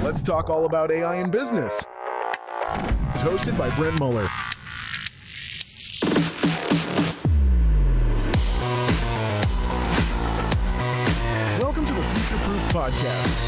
Let's talk all about AI in business. It's hosted by Brent Muller. Welcome to the Future Proof Podcast.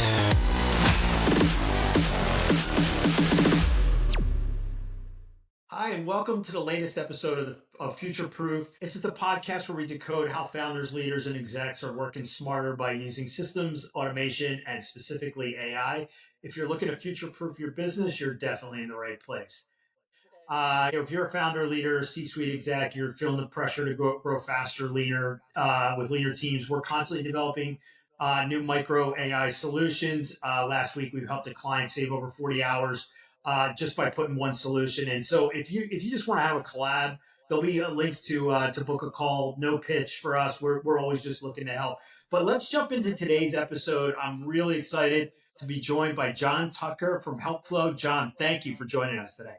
Hi, and welcome to the latest episode of Future Proof. This is the podcast where we decode how founders, leaders, and execs are working smarter by using systems, automation, and specifically AI. If you're looking to future-proof your business, you're definitely in the right place. If you're a founder, leader, C-suite exec, you're feeling the pressure to grow faster, leaner, with leaner teams. We're constantly developing new micro AI solutions. Last week, we helped a client save over 40 hours just by putting one solution in. So if you just want to have a collab, there'll be links to book a call. No pitch for us. We're always just looking to help. But let's jump into today's episode. I'm really excited to be joined by Jon Tucker from HelpFlow. Jon, thank you for joining us today.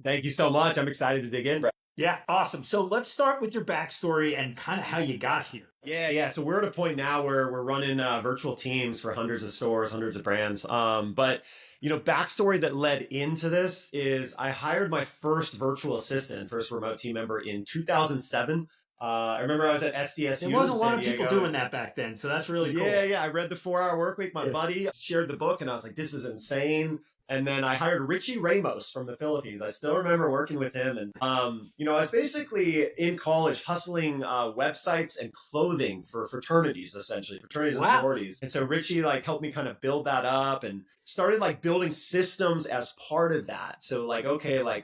Thank you so much. I'm excited to dig in, Brett. Yeah, awesome. So let's start with your backstory and kind of how you got here. Yeah. So we're at a point now where we're running virtual teams for hundreds of stores, hundreds of brands. But backstory that led into this is I hired my first virtual assistant, first remote team member in 2007. I remember I was at SDSU. There wasn't a lot of people doing that back then, so that's really cool. Yeah. I read the 4-Hour Workweek. My buddy shared the book, and I was like, this is insane. And then I hired Richie Ramos from the Philippines. I still remember working with him. And, I was basically in college hustling websites and clothing for fraternities, essentially, fraternities and sororities. And so Richie helped me kind of build that up and started building systems as part of that. So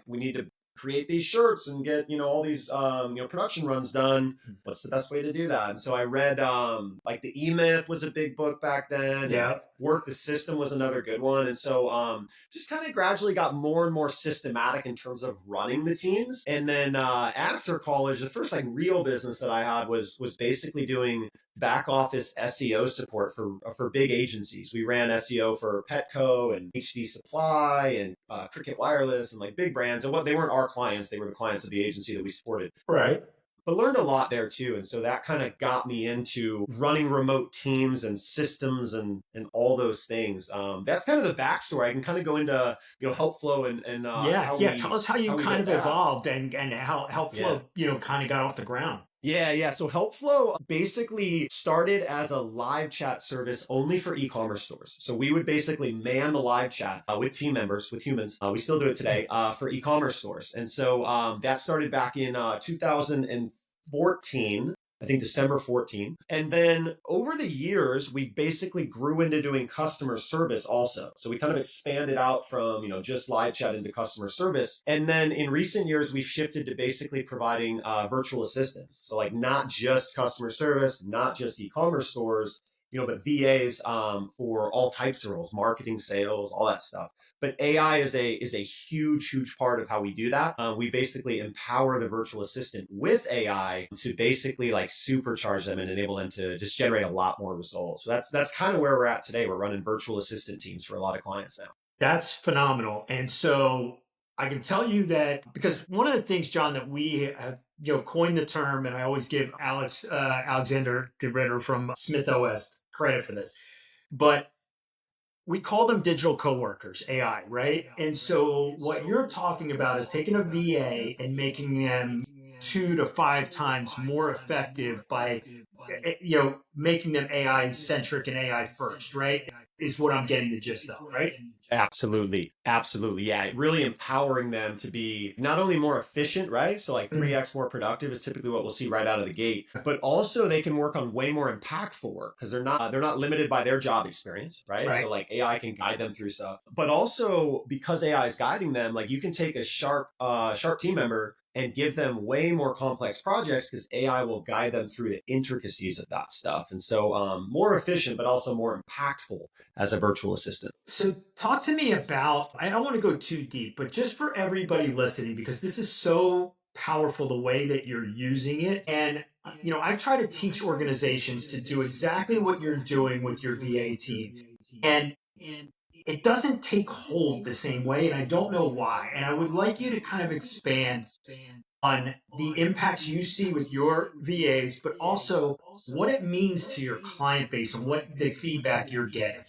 we need to create these shirts and get, all these, production runs done. What's the best way to do that? And so I read, the E-Myth was a big book back then. Yeah. Work the System was another good one. And so, just kind of gradually got more and more systematic in terms of running the teams. And then, after college, the first real business that I had was basically doing back office SEO support for big agencies. We ran SEO for Petco and HD Supply and Cricket Wireless and big brands. And they weren't our clients, they were the clients of the agency that we supported. Right. But learned a lot there too. And so that kind of got me into running remote teams and systems and all those things. That's kind of the backstory. I can kind of go into, HelpFlow and tell us how you kind of evolved and how HelpFlow, kind of got off the ground. Yeah. So HelpFlow basically started as a live chat service only for e-commerce stores. So we would basically man the live chat with team members, with humans. We still do it today for e-commerce stores. And so that started back in 2014. I think December 14. And then over the years, we basically grew into doing customer service also. So we kind of expanded out from, just live chat into customer service. And then in recent years, we've shifted to basically providing virtual assistants. So not just customer service, not just e-commerce stores, but VAs for all types of roles, marketing, sales, all that stuff. But AI is a huge part of how we do that. We basically empower the virtual assistant with AI to basically supercharge them and enable them to just generate a lot more results. So that's kind of where we're at today. We're running virtual assistant teams for a lot of clients now. That's phenomenal. And so I can tell you that because one of the things, Jon, that we have coined the term, and I always give Alexander DeRitter from Smith OS credit for this, but we call them digital coworkers, AI, right? And so what you're talking about is taking a VA and making them 2 to 5 times more effective by, making them AI centric and AI first, right? Is what I'm getting the gist of, right? Absolutely. Yeah. Really empowering them to be not only more efficient, right? So 3x more productive is typically what we'll see right out of the gate, but also they can work on way more impactful work because they're not limited by their job experience, right? So AI can guide them through stuff, but also because AI is guiding them, you can take a sharp team member and give them way more complex projects because AI will guide them through the intricacies of that stuff. And so more efficient, but also more impactful as a virtual assistant. So talk to me about, I don't want to go too deep, but just for everybody listening, because this is so powerful, the way that you're using it. And, I try to teach organizations to do exactly what you're doing with your VA team. And it doesn't take hold the same way, and I don't know why. And I would like you to kind of expand on the impacts you see with your VAs, but also what it means to your client base and what the feedback you're getting.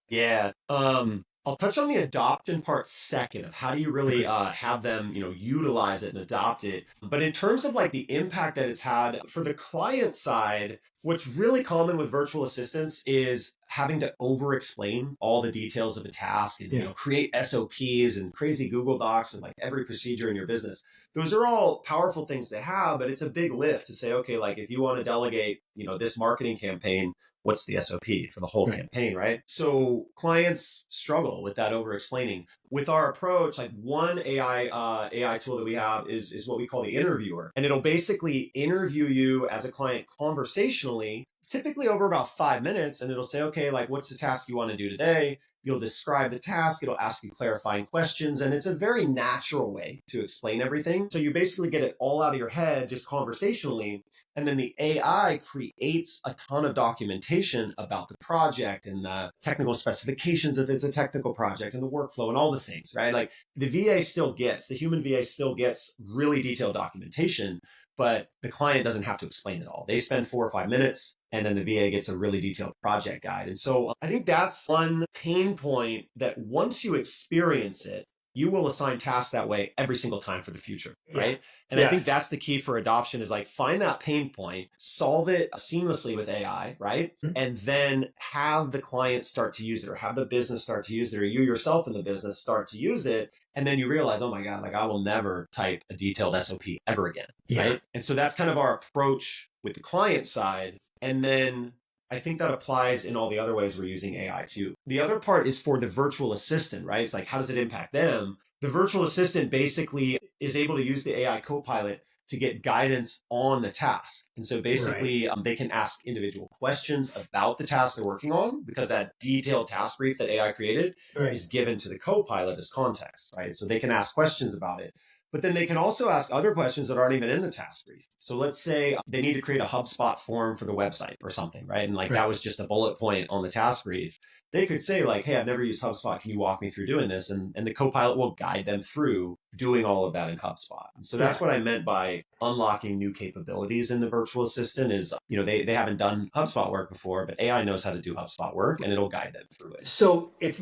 Yeah. I'll touch on the adoption part second of how do you really have them, utilize it and adopt it. But in terms of like the impact that it's had for the client side, what's really common with virtual assistants is having to over explain all the details of a task and create SOPs and crazy Google Docs and like every procedure in your business. Those are all powerful things to have, but it's a big lift to say, okay, like if you want to delegate, this marketing campaign, what's the SOP for the whole campaign, right? So clients struggle with that over explaining. With our approach, like one AI tool that we have is what we call the interviewer, and it'll basically interview you as a client conversationally, typically over about 5 minutes, and it'll say, okay, like what's the task you want to do today? You'll describe the task, it'll ask you clarifying questions, and it's a very natural way to explain everything. So you basically get it all out of your head just conversationally, and then the AI creates a ton of documentation about the project and the technical specifications if it's a technical project and the workflow and all the things, right? Like the human VA still gets really detailed documentation, but the client doesn't have to explain it all. They spend 4 or 5 minutes and then the VA gets a really detailed project guide. And so I think that's one pain point that once you experience it, you will assign tasks that way every single time for the future, right? And I think that's the key for adoption is like find that pain point, solve it seamlessly with AI, right? And then have the client start to use it or have the business start to use it or you yourself in the business start to use it. And then you realize, oh my God, like I will never type a detailed SOP ever again, right? And so that's kind of our approach with the client side. And then I think that applies in all the other ways we're using AI too. The other part is for the virtual assistant, right? It's like, how does it impact them? The virtual assistant basically is able to use the AI copilot to get guidance on the task. And so basically they can ask individual questions about the task they're working on because that detailed task brief that AI created is given to the copilot as context, right? So they can ask questions about it. But then they can also ask other questions that aren't even in the task brief. So let's say they need to create a HubSpot form for the website or something, right? And like that was just a bullet point on the task brief. They could say like, hey, I've never used HubSpot. Can you walk me through doing this? And the copilot will guide them through doing all of that in HubSpot. And so that's what I meant by unlocking new capabilities in the virtual assistant is, they haven't done HubSpot work before, but AI knows how to do HubSpot work and it'll guide them through it. So if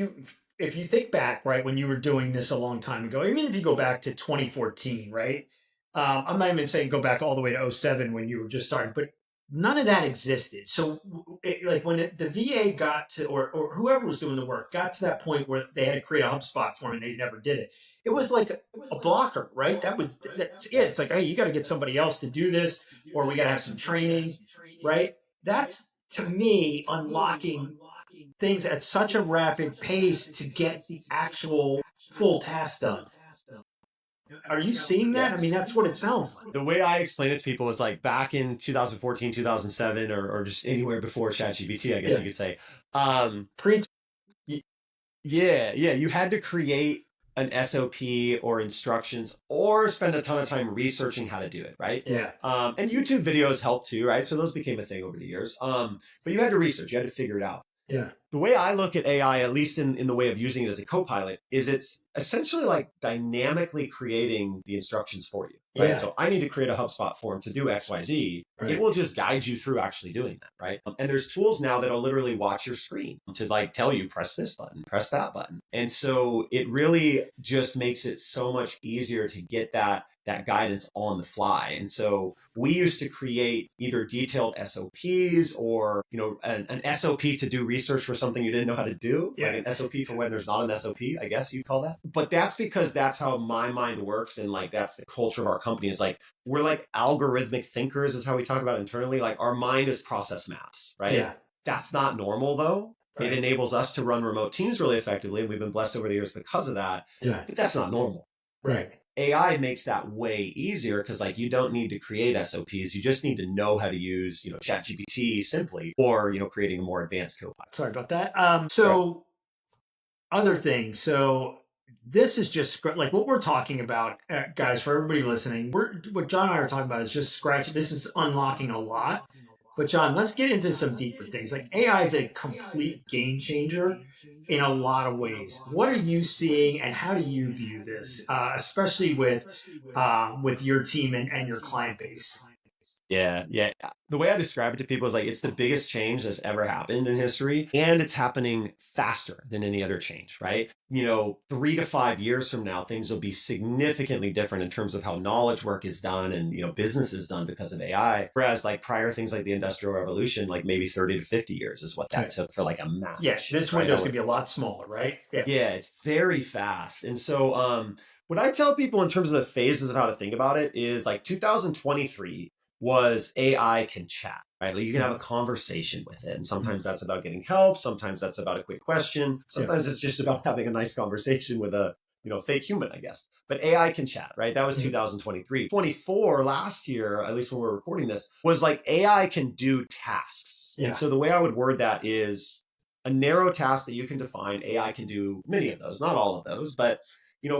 you think back, right, when you were doing this a long time ago, even if you go back to 2014, right? I'm not even saying go back all the way to 07 when you were just starting, but none of that existed. So like when the VA got to, or whoever was doing the work got to that point where they had to create a HubSpot form and they never did it. It was like a blocker, right? That's it. It's like, hey, you got to get somebody else to do this, or we got to have some training, right? That's to me unlocking things at such a rapid pace to get the actual full task done. Are you seeing that? I mean, that's what it sounds like. The way I explain it to people is like back in 2014, 2007, or just anywhere before ChatGPT, I guess you could say. You had to create an SOP or instructions or spend a ton of time researching how to do it, right? And YouTube videos helped too, right? So those became a thing over the years. But you had to research, you had to figure it out. The way I look at AI, at least in the way of using it as a copilot, is it's essentially like dynamically creating the instructions for you, right? So I need to create a HubSpot form to do X, Y, Z. It will just guide you through actually doing that, right? And there's tools now that'll literally watch your screen to like tell you, press this button, press that button. And so it really just makes it so much easier to get that guidance on the fly. And so we used to create either detailed SOPs or, an SOP to do research for something you didn't know how to do, like an SOP for when there's not an SOP, I guess you'd call that. But that's because that's how my mind works. And like, that's the culture of our company is like, we're like algorithmic thinkers is how we talk about it internally. Like our mind is process maps, right? That's not normal though. It enables us to run remote teams really effectively. And we've been blessed over the years because of that. But that's not normal. AI makes that way easier because like you don't need to create SOPs. You just need to know how to use, ChatGPT simply or, creating a more advanced copilot. Sorry about that. Other things. So this is just like what we're talking about, guys, for everybody listening. What John and I are talking about is just scratch. This is unlocking a lot. But John, let's get into some deeper things. Like AI is a complete game changer in a lot of ways. What are you seeing and how do you view this, especially with your team and your client base? Yeah, yeah. The way I describe it to people is like it's the biggest change that's ever happened in history, and it's happening faster than any other change, right? 3 to 5 years from now, things will be significantly different in terms of how knowledge work is done and business is done because of AI. Whereas like prior things like the Industrial Revolution, like maybe 30 to 50 years is what that Okay. took for like a massive Yeah, shift, this right? window's gonna be a lot smaller, right? Yeah. Yeah, it's very fast. And so what I tell people in terms of the phases of how to think about it is like 2023 was AI can chat, right? Like you can have a conversation with it. And sometimes that's about getting help. Sometimes that's about a quick question. Sometimes it's just about having a nice conversation with a, fake human, I guess. But AI can chat, right? That was 2023. 24 last year, at least when we're recording this, was like AI can do tasks. Yeah. And so the way I would word that is a narrow task that you can define. AI can do many of those, not all of those, but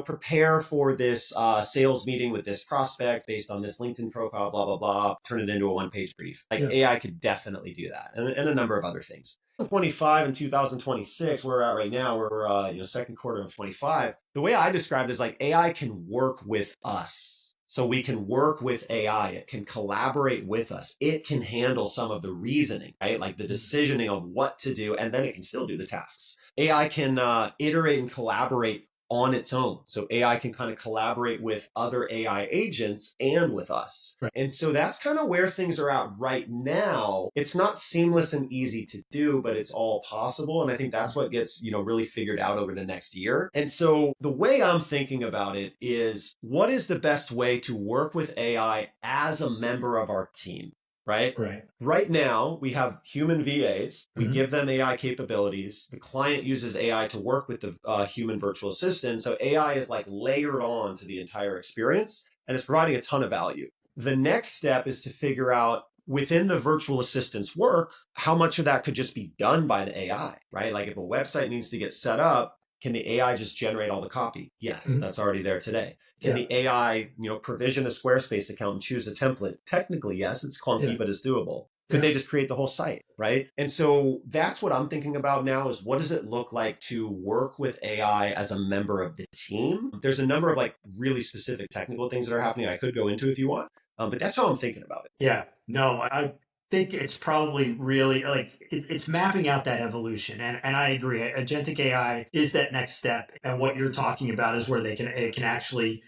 prepare for this sales meeting with this prospect based on this LinkedIn profile, blah, blah, blah, turn it into a one-page brief. Like AI could definitely do that and a number of other things. 25 and 2026, where we're at right now, we're second quarter of 25. The way I described it is like AI can work with us. So we can work with AI. It can collaborate with us. It can handle some of the reasoning, right? Like the decisioning of what to do, and then it can still do the tasks. AI can iterate and collaborate on its own. So AI can kind of collaborate with other AI agents and with us. Right. And so that's kind of where things are at right now. It's not seamless and easy to do, but it's all possible. And I think that's what gets, really figured out over the next year. And so the way I'm thinking about it is what is the best way to work with AI as a member of our team? Right? Right now, we have human VAs. We give them AI capabilities. The client uses AI to work with the human virtual assistant. So AI is like layered on to the entire experience, and it's providing a ton of value. The next step is to figure out within the virtual assistant's work, how much of that could just be done by the AI, right? Like if a website needs to get set up, can the AI just generate all the copy? Yes, that's already there today. Can the AI, provision a Squarespace account and choose a template? Technically, yes, it's clunky, but it's doable. Could they just create the whole site, right? And so that's what I'm thinking about now is what does it look like to work with AI as a member of the team? There's a number of like really specific technical things that are happening I could go into if you want, but that's how I'm thinking about it. Yeah, no, I think it's probably really like it's mapping out that evolution. And I agree. Agentic AI is that next step. And what you're talking about is where it can actually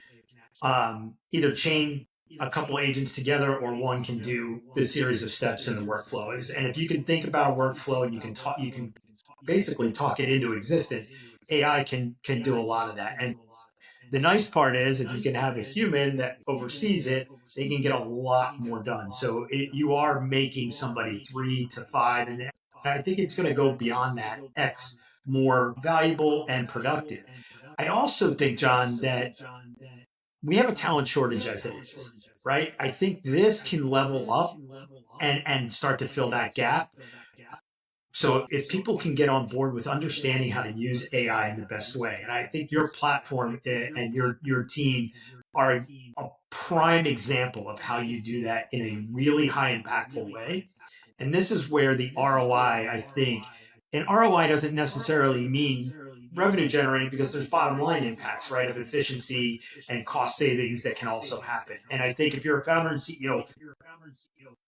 either chain a couple agents together or one can do the series of steps in the workflow. And if you can think about a workflow and you can basically talk it into existence, AI can do a lot of that. And the nice part is if you can have a human that oversees it, they can get a lot more done. So you are making somebody 3 to 5, and I think it's going to go beyond that X more valuable and productive. I also think, John, that we have a talent shortage as it is, right? I think this can level up and start to fill that gap. So if people can get on board with understanding how to use AI in the best way, and I think your platform and your team are a prime example of how you do that in a really high impactful way. And this is where the ROI, I think, and ROI doesn't necessarily mean revenue generating because there's bottom line impacts, right, of efficiency and cost savings that can also happen. And I think if you're a founder and CEO,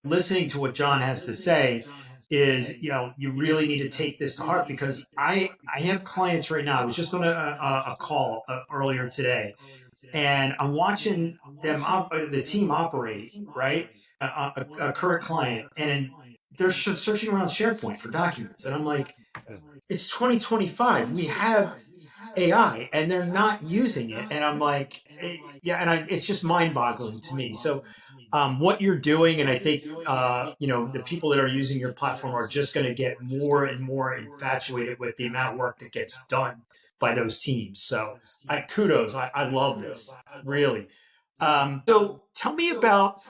listening to what John has to say is, you really need to take this to heart because I have clients right now. I was just on a call earlier today, and I'm watching them the team operate, right? A current client, and they're searching around SharePoint for documents, and I'm like, it's 2025. We have AI, and they're not using it, and I'm like, it's just mind-boggling to me. So, what you're doing, and I think the people that are using your platform are just going to get more and more infatuated with the amount of work that gets done by those teams. So, kudos. I love this, really. So, tell me about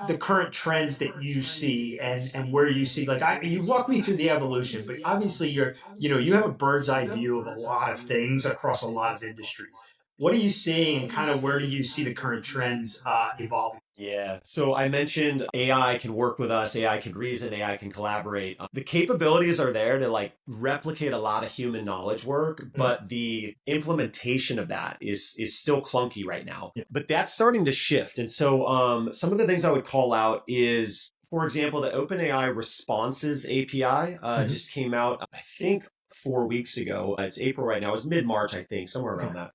the current trends that you see and where you see, like, you walk me through the evolution, but obviously you have a bird's eye view of a lot of things across a lot of industries. What are you seeing and kind of where do you see the current trends evolving? Yeah. So I mentioned AI can work with us, AI can reason, AI can collaborate. The capabilities are there to like replicate a lot of human knowledge work, but the implementation of that is still clunky right now. Yeah. But that's starting to shift. And so some of the things I would call out is, for example, the OpenAI Responses API just came out, I think 4 weeks ago. It's April right now. It was mid-March, I think, somewhere around that.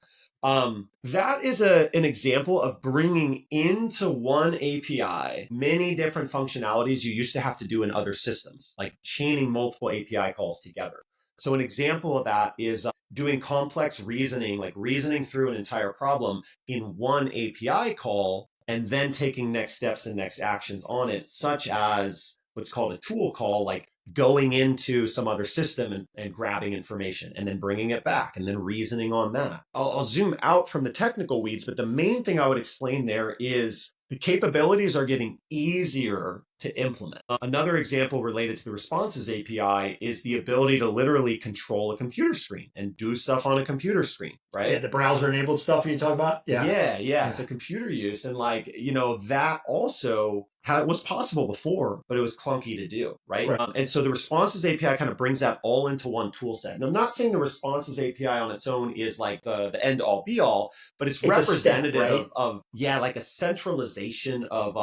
That is an example of bringing into one API many different functionalities you used to have to do in other systems, like chaining multiple API calls together. So an example of that is doing complex reasoning, like reasoning through an entire problem in one API call, and then taking next steps and next actions on it, such as what's called a tool call, like going into some other system and grabbing information and then bringing it back and then reasoning on that. I'll zoom out from the technical weeds, but the main thing I would explain there is the capabilities are getting easier to implement. Another example related to the Responses API is the ability to literally control a computer screen and do stuff on a computer screen, right? Yeah, the browser enabled stuff you talk about. Yeah. So computer use and that also was possible before, but it was clunky to do, right? And so the Responses API kind of brings that all into one tool set. And I'm not saying the Responses API on its own is like the end all be all, but it's representative step, right? of like a centralization of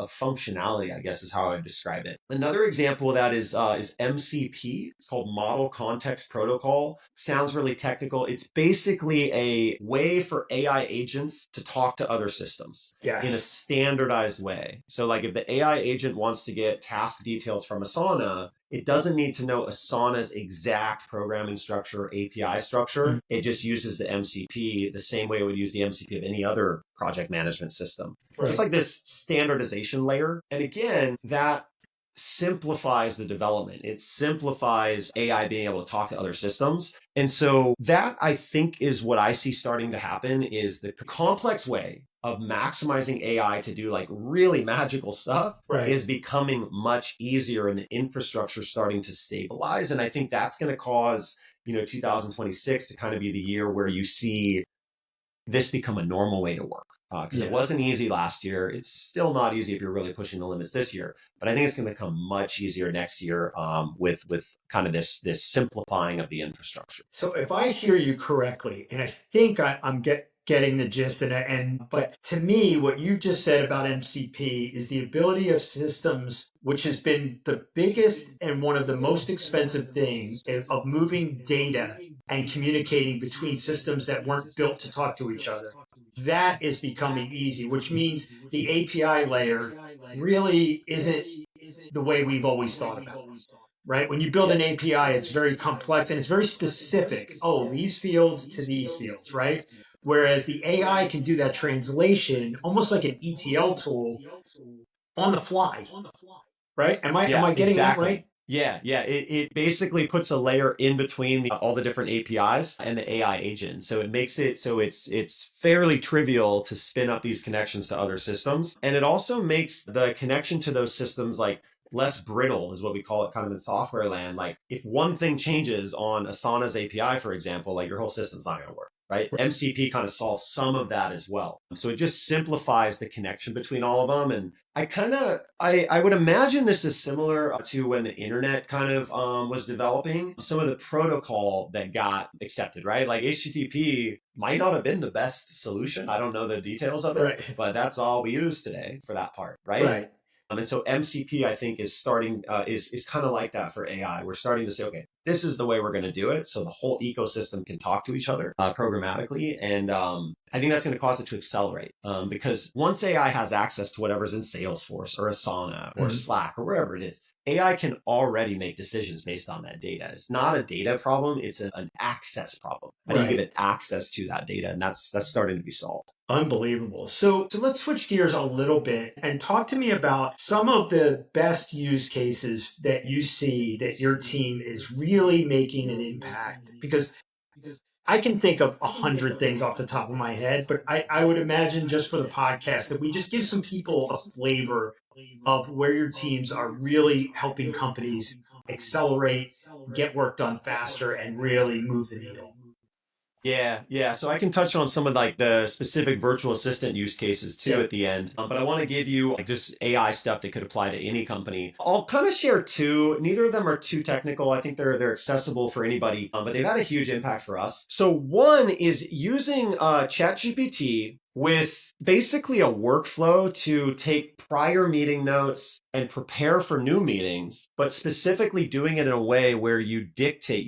functionality, I guess is how I would describe it. Another example of that is MCP. It's called Model Context Protocol. Sounds really technical. It's basically a way for AI agents to talk to other systems in a standardized way. So like if the AI agent wants to get task details from Asana, it doesn't need to know Asana's exact programming structure or API structure. It just uses the MCP the same way it would use the MCP of any other project management system. Just like this standardization layer. And again, that simplifies the development. It simplifies AI being able to talk to other systems. And so that I think is what I see starting to happen is the complex way of maximizing AI to do like really magical stuff is becoming much easier and the infrastructure starting to stabilize. And I think that's going to cause, 2026 to kind of be the year where you see this become a normal way to work. Because it wasn't easy last year. It's still not easy if you're really pushing the limits this year. But I think it's going to become much easier next year with kind of this simplifying of the infrastructure. So if I hear you correctly, and I think I'm getting the gist, but to me, what you just said about MCP is the ability of systems, which has been the biggest and one of the most expensive things of moving data and communicating between systems that weren't built to talk to each other. That is becoming easy, which means the API layer really isn't the way we've always thought about it. Right? When you build an API, it's very complex and it's very specific. Oh, these fields to these fields, right? Whereas the AI can do that translation almost like an ETL tool on the fly. Right? Am I getting that right? Yeah. It basically puts a layer in between all the different APIs and the AI agent. So it makes it so it's fairly trivial to spin up these connections to other systems. And it also makes the connection to those systems like less brittle is what we call it kind of in software land. Like if one thing changes on Asana's API, for example, like your whole system's not going to work. Right? MCP kind of solves some of that as well. So it just simplifies the connection between all of them. And I would imagine this is similar to when the internet kind of was developing. Some of the protocol that got accepted, right? Like HTTP might not have been the best solution. I don't know the details of it, but that's all we use today for that part, right? And so MCP, I think, is starting, is kind of like that for AI. We're starting to say, okay, this is the way we're going to do it. So the whole ecosystem can talk to each other programmatically. And I think that's going to cause it to accelerate because once AI has access to whatever's in Salesforce or Asana or Slack or wherever it is, AI can already make decisions based on that data. It's not a data problem. It's an access problem. How do you give it access to that data? And that's starting to be solved. Unbelievable. So let's switch gears a little bit and talk to me about some of the best use cases that you see that your team is really making an impact. Because I can think of 100 things off the top of my head, but I would imagine just for the podcast that we just give some people a flavor of where your teams are really helping companies accelerate, get work done faster, and really move the needle. Yeah. So I can touch on some of like the specific virtual assistant use cases too at the end. But I want to give you like just AI stuff that could apply to any company. I'll kind of share two. Neither of them are too technical. I think they're accessible for anybody, but they've had a huge impact for us. So one is using ChatGPT with basically a workflow to take prior meeting notes and prepare for new meetings, but specifically doing it in a way where you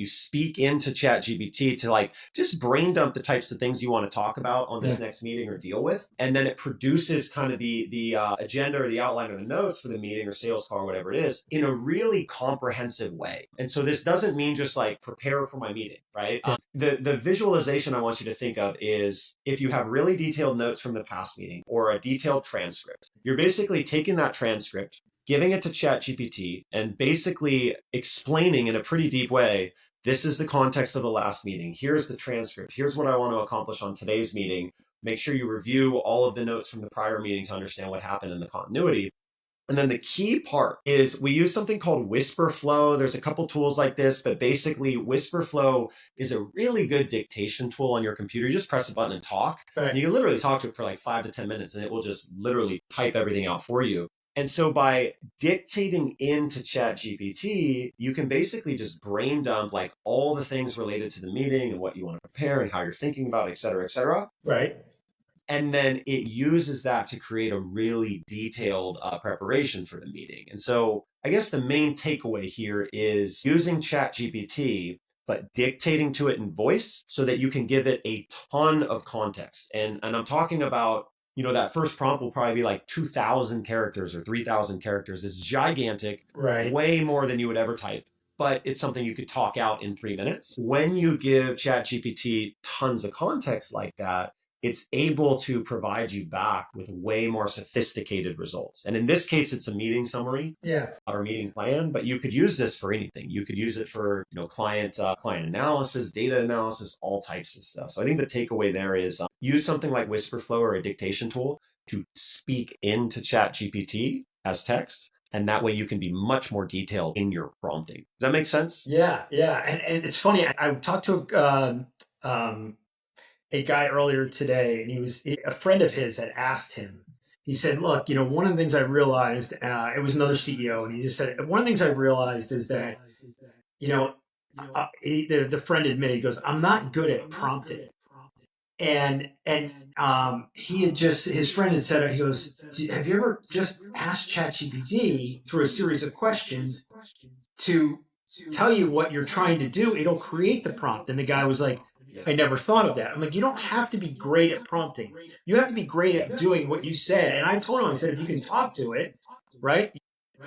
speak into ChatGPT to like just brain dump the types of things you want to talk about on this next meeting or deal with. And then it produces kind of the agenda or the outline or the notes for the meeting or sales call or whatever it is in a really comprehensive way. And so this doesn't mean just like prepare for my meeting, right? The visualization I want you to think of is if you have really detailed notes from the past meeting or a detailed transcript, you're basically taking that transcript, giving it to ChatGPT, and basically explaining in a pretty deep way, this is the context of the last meeting. Here's the transcript. Here's what I want to accomplish on today's meeting. Make sure you review all of the notes from the prior meeting to understand what happened in the continuity. And then the key part is we use something called HelpFlow. There's a couple tools like this, but basically HelpFlow is a really good dictation tool on your computer. You just press a button and talk. Right. And you can literally talk to it for like 5 to 10 minutes and it will just literally type everything out for you. And so by dictating into ChatGPT, you can basically just brain dump like all the things related to the meeting and what you want to prepare and how you're thinking about it, et cetera, et cetera. Right. And then it uses that to create a really detailed preparation for the meeting. And so I guess the main takeaway here is using ChatGPT, but dictating to it in voice so that you can give it a ton of context. And I'm talking about, that first prompt will probably be like 2,000 characters or 3,000 characters. It's gigantic, right? Way more than you would ever type. But it's something you could talk out in 3 minutes. When you give ChatGPT tons of context like that, it's able to provide you back with way more sophisticated results. And in this case, it's a meeting summary or meeting plan, but you could use this for anything. You could use it for, client analysis, data analysis, all types of stuff. So I think the takeaway there is use something like HelpFlow or a dictation tool to speak into ChatGPT as text. And that way you can be much more detailed in your prompting. Does that make sense? Yeah. And it's funny. I talked to a guy earlier today, and a friend of his had asked him, he said, look, one of the things I realized, it was another CEO, and he just said, one of the things I realized is that, the friend admitted, he goes, I'm not good at prompting. And his friend had said, he goes, have you ever just asked ChatGPT through a series of questions to tell you what you're trying to do? It'll create the prompt. And the guy was like, I never thought of that. I'm like, you don't have to be great at prompting. You have to be great at doing what you said. And I told him, I said, if you can talk to it, right,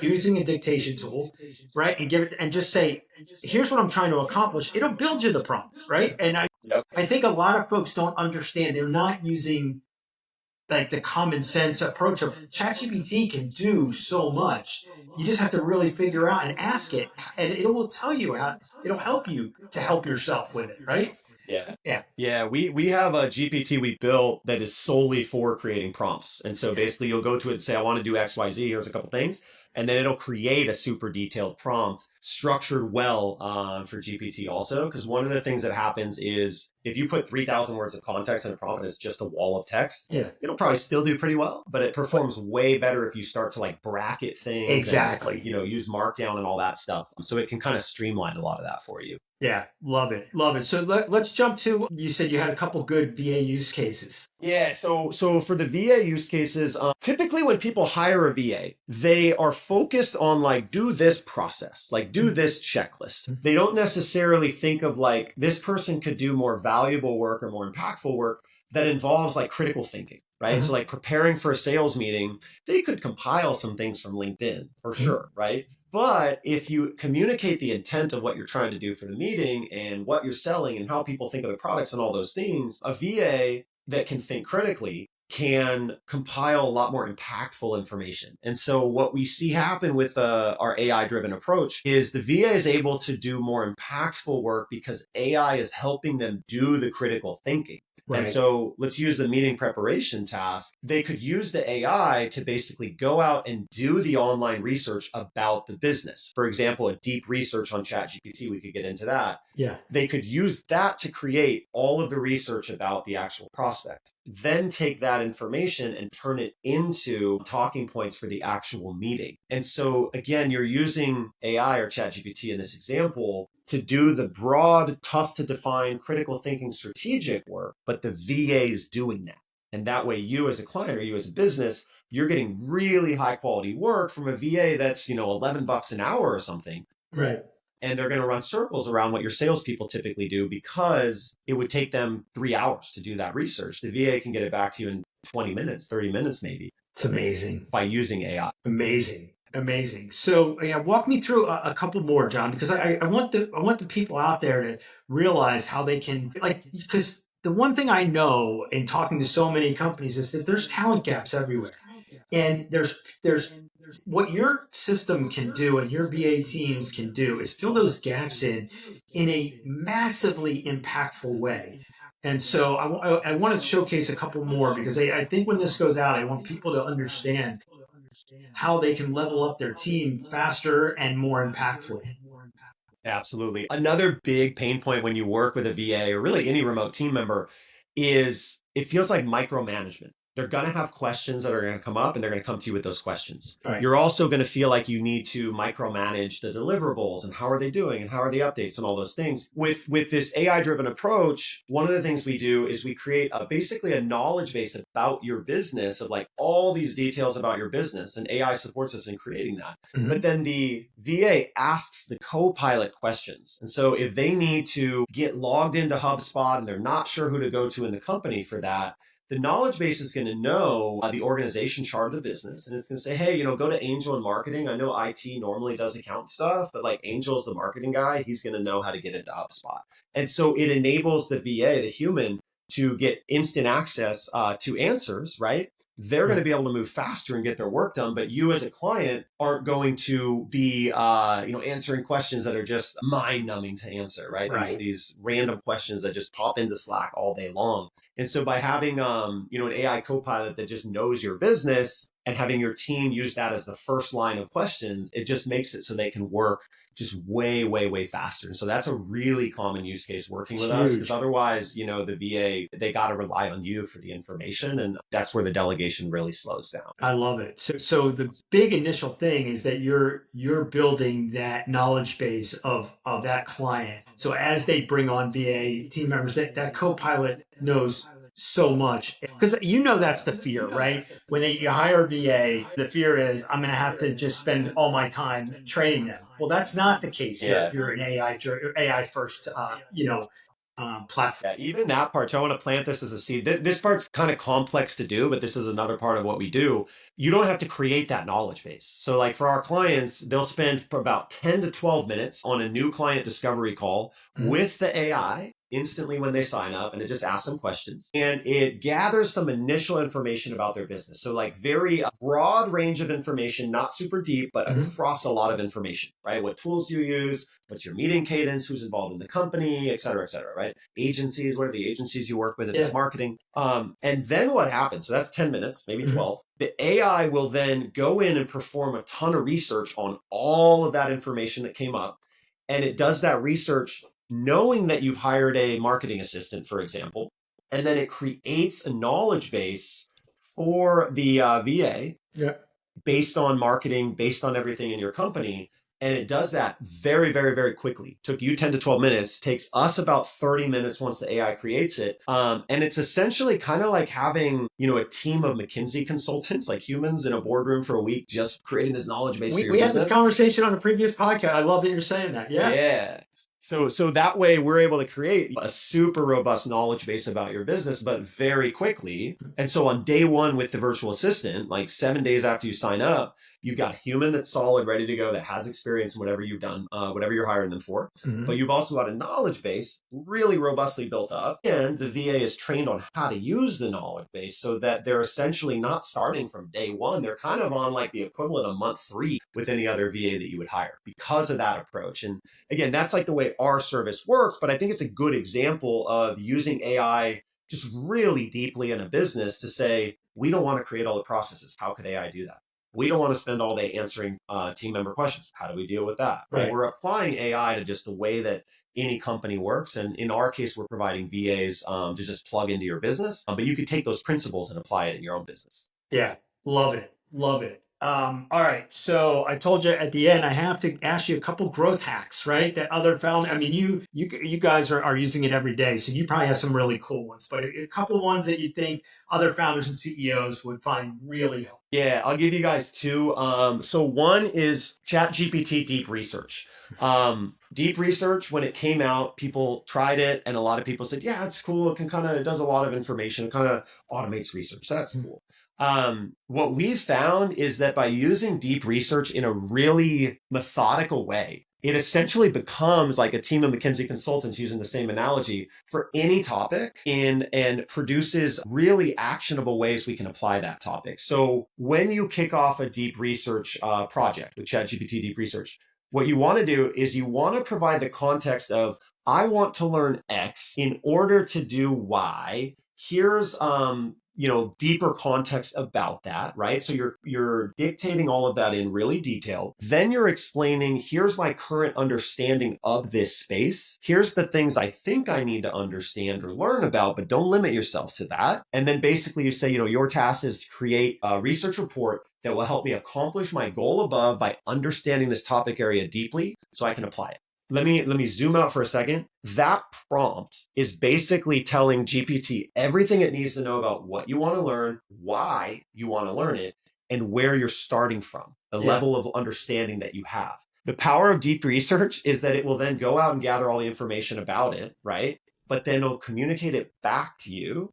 using a dictation tool, right, and give it and just say, here's what I'm trying to accomplish. It'll build you the prompt, right? And I think a lot of folks don't understand. They're not using like the common sense approach of ChatGPT can do so much. You just have to really figure out and ask it, and it will tell you how. It'll help you to help yourself with it, right? Yeah. We have a GPT we built that is solely for creating prompts. And so basically you'll go to it and say, I want to do X, Y, Z. Here's a couple things. And then it'll create a super detailed prompt structured well for GPT also. Because one of the things that happens is if you put 3,000 words of context in a prompt and it's just a wall of text, it'll probably still do pretty well, but it performs way better if you start to like bracket things. Exactly. And, use Markdown and all that stuff. So it can kind of streamline a lot of that for you. Yeah, love it. So let's jump to, you said you had a couple good VA use cases. Yeah, so for the VA use cases, typically when people hire a VA, they are focused on like, do this process, like do this checklist. They don't necessarily think of like, this person could do more valuable work or more impactful work that involves like critical thinking, right? So like preparing for a sales meeting, they could compile some things from LinkedIn for sure, right? But if you communicate the intent of what you're trying to do for the meeting and what you're selling and how people think of the products and all those things, a VA that can think critically can compile a lot more impactful information. And so what we see happen with our AI-driven approach is the VA is able to do more impactful work because AI is helping them do the critical thinking. Right. And so let's use the meeting preparation task. They could use the AI to basically go out and do the online research about the business. For example, a deep research on ChatGPT, we could get into that. Yeah. They could use that to create all of the research about the actual prospect, then take that information and turn it into talking points for the actual meeting. And so again, you're using AI or ChatGPT in this example to do the broad, tough to define, critical thinking, strategic work, but the VA is doing that. And that way you as a client or you as a business, you're getting really high quality work from a VA that's, $11 an hour or something. Right. And they're going to run circles around what your salespeople typically do because it would take them 3 hours to do that research. The VA can get it back to you in 20 minutes, 30 minutes maybe. It's amazing. By using AI. Amazing. So walk me through a couple more, John, because I want the people out there to realize how they can, because the one thing I know in talking to so many companies is that there's talent gaps everywhere. And there's what your system can do and your VA teams can do is fill those gaps in a massively impactful way. And so I want to showcase a couple more because I think when this goes out, I want people to understand how they can level up their team faster and more impactfully. Absolutely. Another big pain point when you work with a VA or really any remote team member is it feels like micromanagement. They're going to have questions that are going to come up and they're going to come to you with those questions. Right. You're also going to feel like you need to micromanage the deliverables and how are they doing and how are the updates and all those things. With this AI-driven approach, one of the things we do is we create basically a knowledge base about your business of like all these details about your business, and AI supports us in creating that. Mm-hmm. But then the VA asks the copilot questions. And so if they need to get logged into HubSpot and they're not sure who to go to in the company for that, the knowledge base is going to know the organization chart of the business. And it's going to say, hey, go to Angel in marketing. I know IT normally does account stuff, but like Angel's the marketing guy. He's going to know how to get into HubSpot. And so it enables the VA, the human, to get instant access to answers, right? They're going to be able to move faster and get their work done. But you as a client aren't going to be, answering questions that are just mind numbing to answer, right? These random questions that just pop into Slack all day long. And so by having, an AI copilot that just knows your business and having your team use that as the first line of questions, it just makes it so they can work just way, way, way faster. And so that's a really common use case working with us, because otherwise, the VA, they got to rely on you for the information. And that's where the delegation really slows down. I love it. So the big initial thing is that you're building that knowledge base of that client. So as they bring on VA team members, that copilot knows so much, because that's the fear, right? When you hire VA, the fear is I'm going to have to just spend all my time training them. Well, that's not the case here if you're an AI first, platform. Yeah, even that part, so I want to plant this as a seed. This part's kind of complex to do, but this is another part of what we do. You don't have to create that knowledge base. So like for our clients, they'll spend about 10 to 12 minutes on a new client discovery call with the AI instantly when they sign up, and it just asks them questions and it gathers some initial information about their business. So like very broad range of information, not super deep, but across a lot of information, right? What tools do you use? What's your meeting cadence? Who's involved in the company, et cetera, right? Agencies, what are the agencies you work with in this marketing? And then what happens? So that's 10 minutes, maybe 12. The AI will then go in and perform a ton of research on all of that information that came up. And it does that research knowing that you've hired a marketing assistant, for example, and then it creates a knowledge base for the VA based on marketing, based on everything in your company. And it does that very, very, very quickly. Took you 10 to 12 minutes, takes us about 30 minutes once the AI creates it. And it's essentially kind of like having, a team of McKinsey consultants, like humans in a boardroom for a week, just creating this knowledge base for your business. We had this conversation on a previous podcast. I love that you're saying that. Yeah. So that way we're able to create a super robust knowledge base about your business, but very quickly. And so on day one with the virtual assistant, like 7 days after you sign up, you've got a human that's solid, ready to go, that has experience in whatever you've done, whatever you're hiring them for. But you've also got a knowledge base really robustly built up. And the VA is trained on how to use the knowledge base so that they're essentially not starting from day one. They're kind of on like the equivalent of month 3 with any other VA that you would hire because of that approach. And again, that's like the way our service works, but I think it's a good example of using AI just really deeply in a business to say, we don't want to create all the processes. How could AI do that? We don't want to spend all day answering team member questions. How do we deal with that? Right. We're applying AI to just the way that any company works. And in our case, we're providing VAs to just plug into your business. But you could take those principles and apply it in your own business. Yeah. Love it. Love it. All right. So I told you at the end, I have to ask you a couple growth hacks, right? That other founders, I mean, you guys are using it every day. So you probably have some really cool ones, but a couple ones that you think other founders and CEOs would find really helpful. Yeah, I'll give you guys 2. So one is ChatGPT deep research. Deep research, when it came out, people tried it and a lot of people said, yeah, it's cool. It does a lot of information. It kind of automates research. So that's cool. What we've found is that by using deep research in a really methodical way, it essentially becomes like a team of McKinsey consultants, using the same analogy, for any topic and produces really actionable ways we can apply that topic. So when you kick off a deep research project with ChatGPT deep research, what you want to do is you want to provide the context of, I want to learn X in order to do Y. Here's deeper context about that, right? So you're dictating all of that in really detail. Then you're explaining, here's my current understanding of this space. Here's the things I think I need to understand or learn about, but don't limit yourself to that. And then basically you say, your task is to create a research report that will help me accomplish my goal above by understanding this topic area deeply so I can apply it. Let me zoom out for a second. That prompt is basically telling GPT everything it needs to know about what you want to learn, why you want to learn it, and where you're starting from, the level of understanding that you have. The power of deep research is that it will then go out and gather all the information about it, right? But then it'll communicate it back to you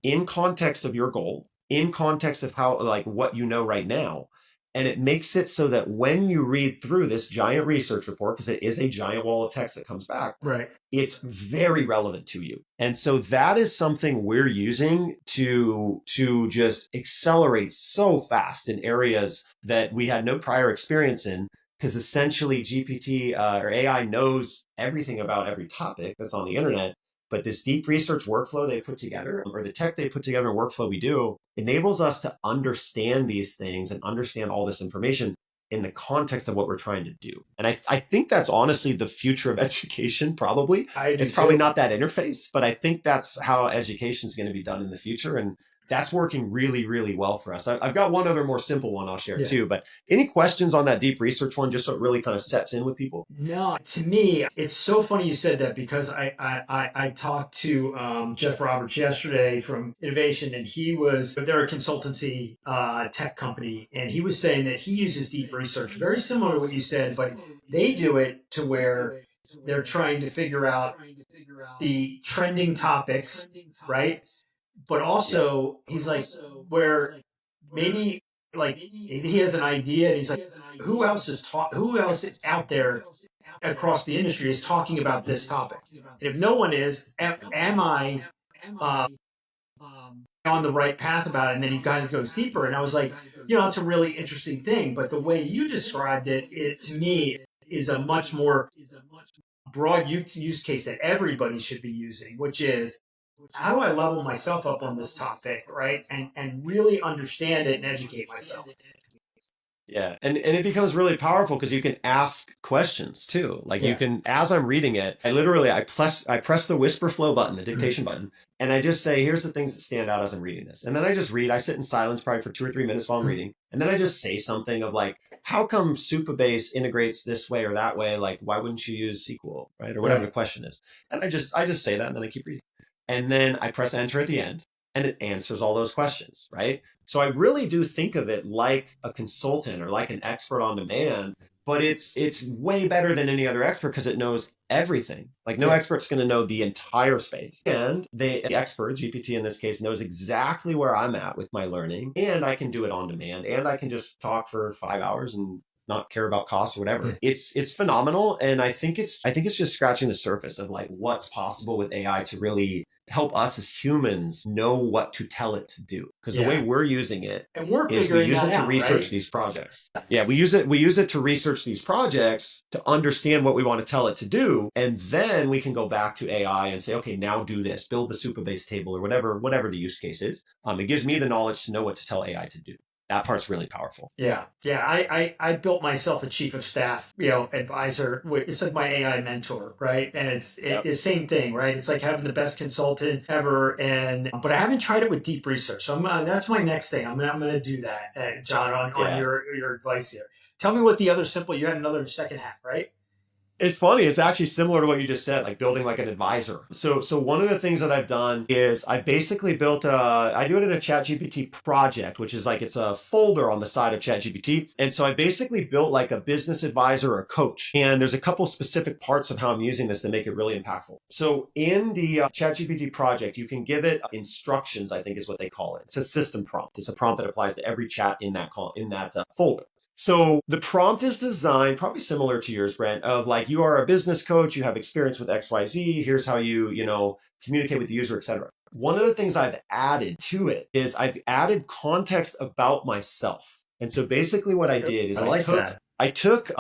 in context of your goal, in context of how, like, what you know right now. And it makes it so that when you read through this giant research report, because it is a giant wall of text that comes back, right, it's very relevant to you. And so that is something we're using to just accelerate so fast in areas that we had no prior experience in, because essentially GPT or AI knows everything about every topic that's on the internet. But this deep research workflow they put together, or the tech they put together, workflow we do, enables us to understand these things and understand all this information in the context of what we're trying to do. And I think that's honestly the future of education, probably. It's probably not that interface, but I think that's how education is going to be done in the future. And that's working really, really well for us. I've got one other more simple one I'll share too, but any questions on that deep research one, just so it really kind of sets in with people? No, to me, it's so funny you said that, because I talked to Jeff Roberts yesterday from Innovation, and they're a consultancy tech company, and he was saying that he uses deep research, very similar to what you said, but they do it to where they're trying to figure out the trending topics, right? But also, he's like, where maybe like he has an idea, and he's like, who else out there across the industry is talking about this topic? And if no one is, am I on the right path about it? And then he kind of goes deeper, and I was like, it's a really interesting thing. But the way you described it to me is a much more broad use case that everybody should be using, which is, how do I level myself up on this topic, right? And really understand it and educate myself. Yeah. And it becomes really powerful because you can ask questions too. Like you can, as I'm reading it, I press the whisper flow button, the dictation button, and I just say, here's the things that stand out as I'm reading this. And then I just read, I sit in silence probably for 2 or 3 minutes while I'm reading. And then I just say something of like, how come Supabase integrates this way or that way? Like, why wouldn't you use SQL, right? Or whatever the question is. And I just say that, and then I keep reading. And then I press enter at the end, and it answers all those questions, right? So I really do think of it like a consultant or like an expert on demand but it's way better than any other expert because it knows everything. Like no expert's going to know the entire space. And the expert, GPT in this case, knows exactly where I'm at with my learning, and I can do it on demand, and I can just talk for 5 hours and not care about costs or whatever. It's phenomenal. And I think it's just scratching the surface of like what's possible with AI to really help us as humans know what to tell it to do. Because the way we're using it and we're is we use it to out, research right? these projects. Yeah, we use it to research these projects to understand what we want to tell it to do. And then we can go back to AI and say, okay, now do this, build the super base table or whatever the use case is. It gives me the knowledge to know what to tell AI to do. That part's really powerful. Yeah. I built myself a chief of staff, advisor. It's like my AI mentor, right? And it's the same thing, right? It's like having the best consultant ever. But I haven't tried it with deep research. So that's my next thing. I'm going to do that, John, on your advice here. Tell me what the other you had another second hack, right? It's funny. It's actually similar to what you just said, like building like an advisor. So one of the things that I've done is I basically built I do it in a ChatGPT project, which is like, it's a folder on the side of ChatGPT. And so I basically built like a business advisor or coach. And there's a couple specific parts of how I'm using this that make it really impactful. So in the ChatGPT project, you can give it instructions, I think is what they call it. It's a system prompt. It's a prompt that applies to every chat in that folder. So the prompt is designed probably similar to yours, Brent, of like, you are a business coach, you have experience with XYZ, here's how you communicate with the user, etc. One of the things I've added to it is I've added context about myself. And so basically what I did is I took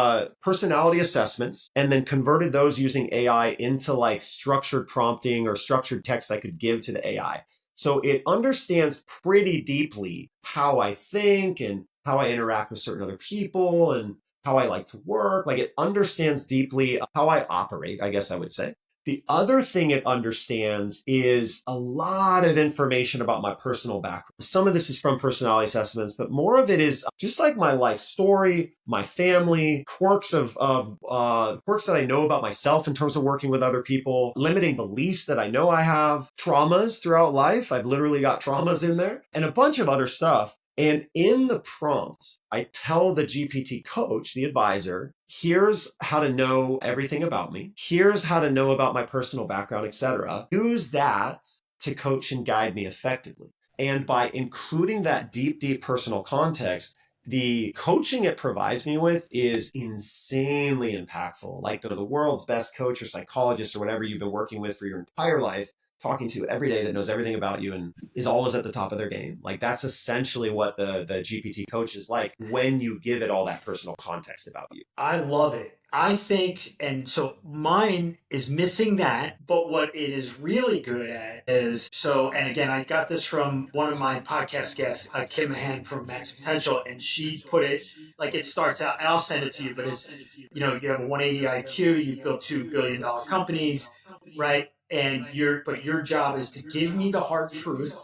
personality assessments and then converted those using AI into like structured prompting or structured text I could give to the AI. So it understands pretty deeply how I think and how I interact with certain other people and how I like to work. Like it understands deeply how I operate, I guess I would say. The other thing it understands is a lot of information about my personal background. Some of this is from personality assessments, but more of it is just like my life story, my family, quirks that I know about myself in terms of working with other people, limiting beliefs that I know I have, traumas throughout life. I've literally got traumas in there and a bunch of other stuff. And in the prompt, I tell the GPT coach, the advisor, here's how to know everything about me. Here's how to know about my personal background, etc. Use that to coach and guide me effectively. And by including that deep personal context, the coaching it provides me with is insanely impactful. Like the world's best coach or psychologist or whatever you've been working with for your entire life, talking to every day, that knows everything about you and is always at the top of their game. Like that's essentially what the GPT coach is like when you give it all that personal context about you. I love it. I think, and so mine is missing that, but what it is really good at is, and again, I got this from one of my podcast guests, Kim Mahan from Max Potential, and she put it, like it starts out, and I'll send it to you, but it's, you have a 180 IQ, you've built $2 billion companies, right? And your job is to give me the hard truth,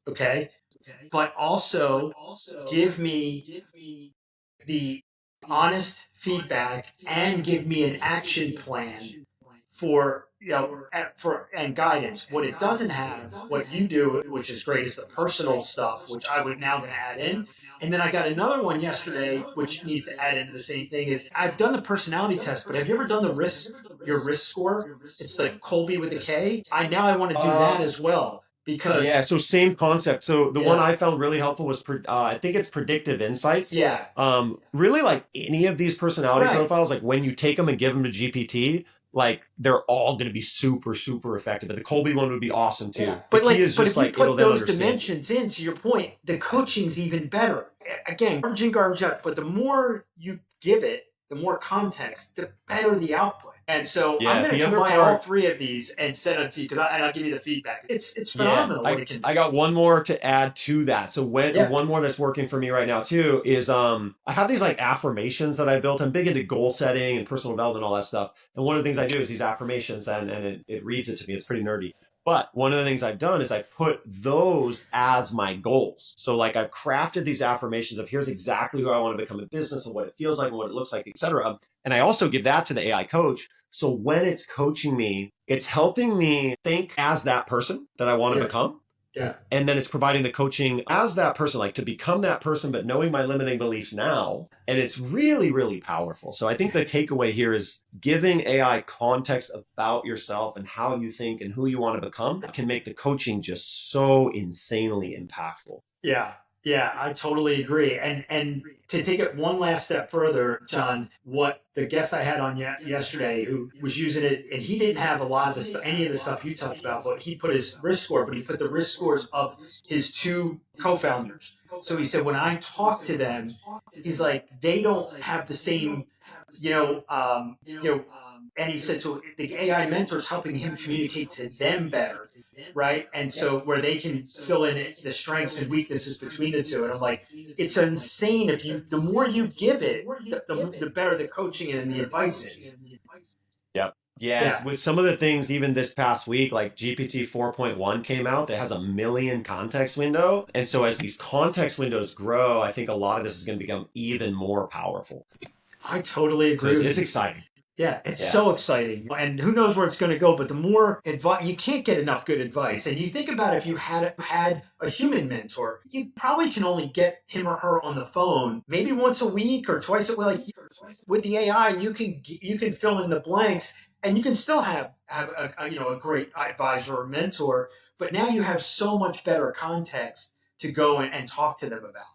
okay? But also give me the honest feedback and give me an action plan for and guidance. What it doesn't have, what you do, which is great, is the personal stuff, which I would now going to add in. And then I got another one yesterday, which needs to add into the same thing. Is I've done the personality test, but have you ever done your risk score? It's the Colby with a K. I want to do that as well. Because so same concept. So the one I found really helpful was I think it's predictive insights. Yeah. Really, like any of these personality profiles, like when you take them and give them to GPT, like they're all going to be super effective. But the Colby one would be awesome too. Yeah. But if you put those dimensions in, to your point, the coaching's even better. Again, garbage in, garbage out. But the more you give it, the more context, the better the output. And so I'm going to combine all three of these and send it to you, and I'll give you the feedback. It's phenomenal what it can do. I got one more to add to that. So one more that's working for me right now too is I have these like affirmations that I built. I'm big into goal setting and personal development, all that stuff. And one of the things I do is these affirmations and it reads it to me. It's pretty nerdy. But one of the things I've done is I put those as my goals. So like I've crafted these affirmations of here's exactly who I want to become in business and what it feels like and what it looks like, etc. And I also give that to the AI coach. So when it's coaching me, it's helping me think as that person that I want to become. Yeah. And then it's providing the coaching as that person, like to become that person, but knowing my limiting beliefs now. And it's really, really powerful. So I think the takeaway here is giving AI context about yourself and how you think and who you want to become can make the coaching just so insanely impactful. Yeah. Yeah, I totally agree. And to take it one last step further, John, what the guest I had on yesterday who was using it, and he didn't have a lot of any of the stuff you talked about, but he put his risk score, but he put the risk scores of his two co-founders. So he said, when I talk to them, he's like, they don't have the same, and he said, so the AI mentor is helping him communicate to them better. Right. And so where they can fill in the strengths and weaknesses between the two. And I'm like, it's insane. The more you give it, the better the coaching and the advice is. Yep. Yeah. With some of the things, even this past week, like GPT 4.1 came out that has 1 million context window. And so as these context windows grow, I think a lot of this is going to become even more powerful. I totally agree. So it's exciting. Yeah, it's so exciting. And who knows where it's going to go, but the more advice, you can't get enough good advice. And you think about if you had a human mentor, you probably can only get him or her on the phone maybe once a week or twice a week. Like with the AI, you can fill in the blanks and you can still have a great advisor or mentor, but now you have so much better context to go and talk to them about.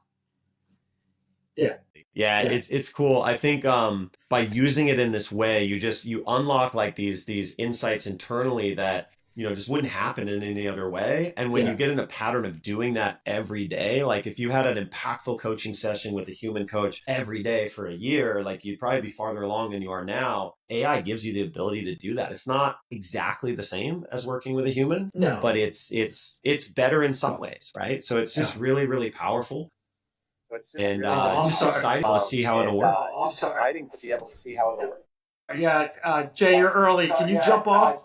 Yeah, it's cool. I think by using it in this way, you unlock like these insights internally that just wouldn't happen in any other way. And when you get in a pattern of doing that every day, like if you had an impactful coaching session with a human coach every day for a year, like you'd probably be farther along than you are now. AI gives you the ability to do that. It's not exactly the same as working with a human, but it's better in some ways, right? So it's just really, really powerful. And just excited to see how it'll work. Yeah, Jay, you're early. Can you jump off?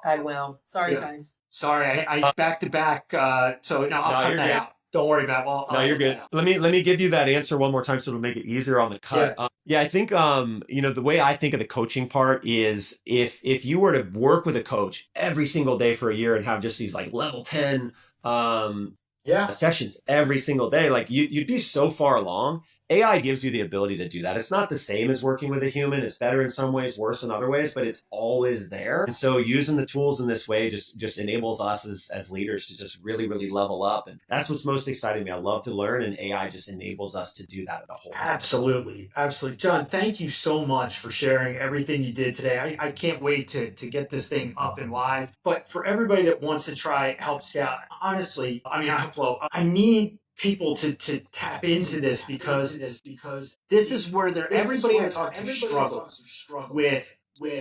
I will. Sorry, guys. Sorry, I back to back. So no, I'll cut that out. Don't worry about it. No, you're good. Let me give you that answer one more time so it'll make it easier on the cut. I think the way I think of the coaching part is if you were to work with a coach every single day for a year and have just these like level 10 sessions every single day, like you'd be so far along. AI gives you the ability to do that. It's not the same as working with a human. It's better in some ways, worse in other ways, but it's always there. And so using the tools in this way just enables us as leaders to just really, really level up. And that's what's most exciting to me. I love to learn, and AI just enables us to do that at a whole. Absolutely. Absolutely. John, thank you so much for sharing everything you did today. I can't wait to get this thing up and live. But for everybody that wants to try Help Scout, honestly, HelpFlow, I need people to tap into this because this is where everybody I talk to struggles with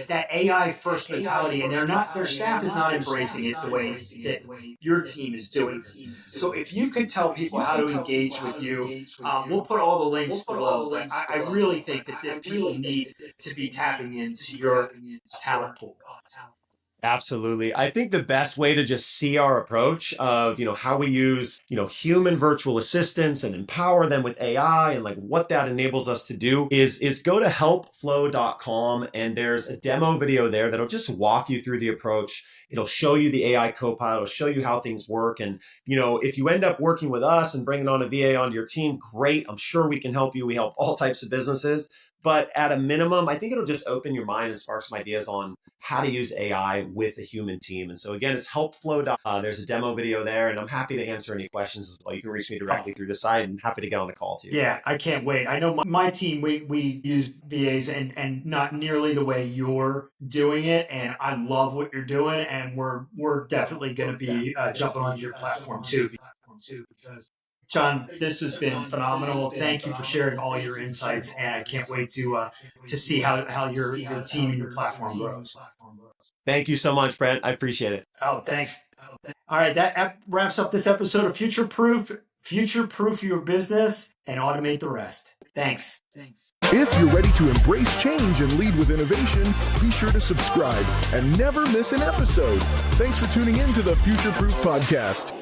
that AI first mentality, and their staff is not embracing it the way that your team is doing. So if you could tell people how to engage with you, we'll put all the links below, but I really think that people need to be tapping into your talent pool. Absolutely. I think the best way to just see our approach of, how we use, human virtual assistants and empower them with AI and like what that enables us to do is go to helpflow.com, and there's a demo video there that'll just walk you through the approach. It'll show you the AI copilot. It'll show you how things work. And, if you end up working with us and bringing on a VA onto your team, great. I'm sure we can help you. We help all types of businesses. But at a minimum, I think it'll just open your mind and spark some ideas on how to use AI with a human team. And so again, it's helpflow. There's a demo video there, and I'm happy to answer any questions as well. You can reach me directly through the site, and happy to get on a call too. Yeah, I can't wait. I know my team, we use VAs and not nearly the way you're doing it. And I love what you're doing. And we're definitely going to be jumping onto your platform too. Because John, this has been phenomenal. Thank you for sharing all your insights, and I can't wait to see how your team and your platform grows. Thank you so much, Brent. I appreciate it. Oh, thanks. All right, that wraps up this episode of Future Proof your business and automate the rest. Thanks. If you're ready to embrace change and lead with innovation, be sure to subscribe and never miss an episode. Thanks for tuning in to the Future Proof Podcast.